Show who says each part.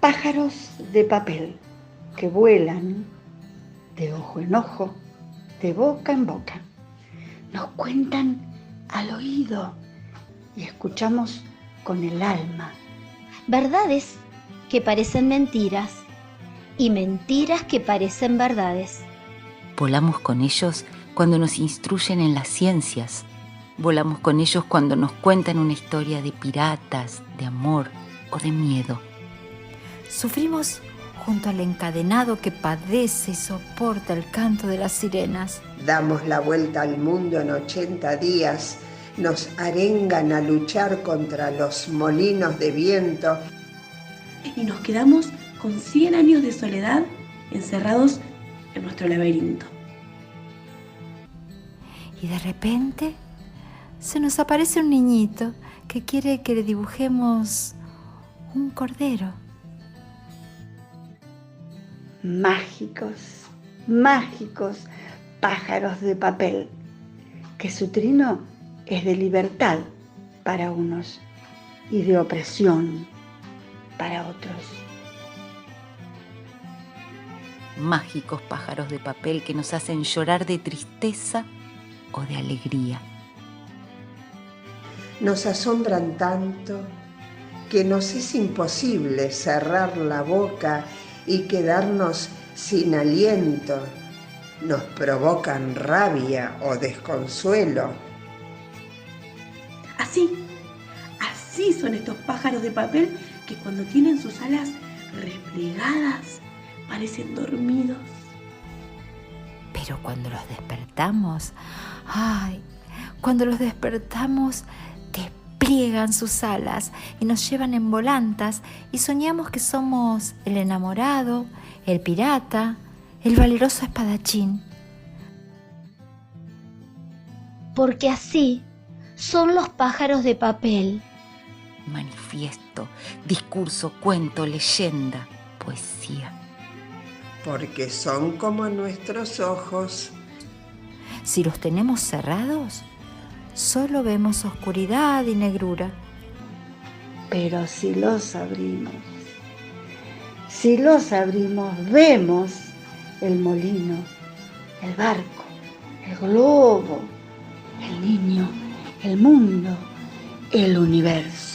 Speaker 1: Pájaros de papel que vuelan de ojo en ojo, de boca en boca. Nos cuentan al oído y escuchamos con el alma.
Speaker 2: Verdades que parecen mentiras y mentiras que parecen verdades.
Speaker 3: Volamos con ellos cuando nos instruyen en las ciencias. Volamos con ellos cuando nos cuentan una historia de piratas, de amor o de miedo.
Speaker 4: Sufrimos junto al encadenado que padece y soporta el canto de las sirenas.
Speaker 5: Damos la vuelta al mundo en 80 días, nos arengan a luchar contra los molinos de viento.
Speaker 6: Y nos quedamos con 100 años de soledad encerrados en nuestro laberinto.
Speaker 4: Y de repente se nos aparece un niñito que quiere que le dibujemos un cordero.
Speaker 1: Mágicos, mágicos pájaros de papel, que su trino es de libertad para unos y de opresión para otros.
Speaker 3: Mágicos pájaros de papel que nos hacen llorar de tristeza o de alegría.
Speaker 5: Nos asombran tanto que nos es imposible cerrar la boca y quedarnos sin aliento. Nos provocan rabia o desconsuelo.
Speaker 6: Así son estos pájaros de papel que cuando tienen sus alas replegadas parecen dormidos.
Speaker 4: Pero cuando los despertamos, despliegan sus alas y nos llevan en volantas y soñamos que somos el enamorado, el pirata, el valeroso espadachín.
Speaker 2: Porque así son los pájaros de papel.
Speaker 3: Manifiesto, discurso, cuento, leyenda, poesía.
Speaker 5: Porque son como nuestros ojos.
Speaker 4: Si los tenemos cerrados, solo vemos oscuridad y negrura.
Speaker 1: Pero si los abrimos, vemos el molino, el barco, el globo, el niño, el mundo, el universo.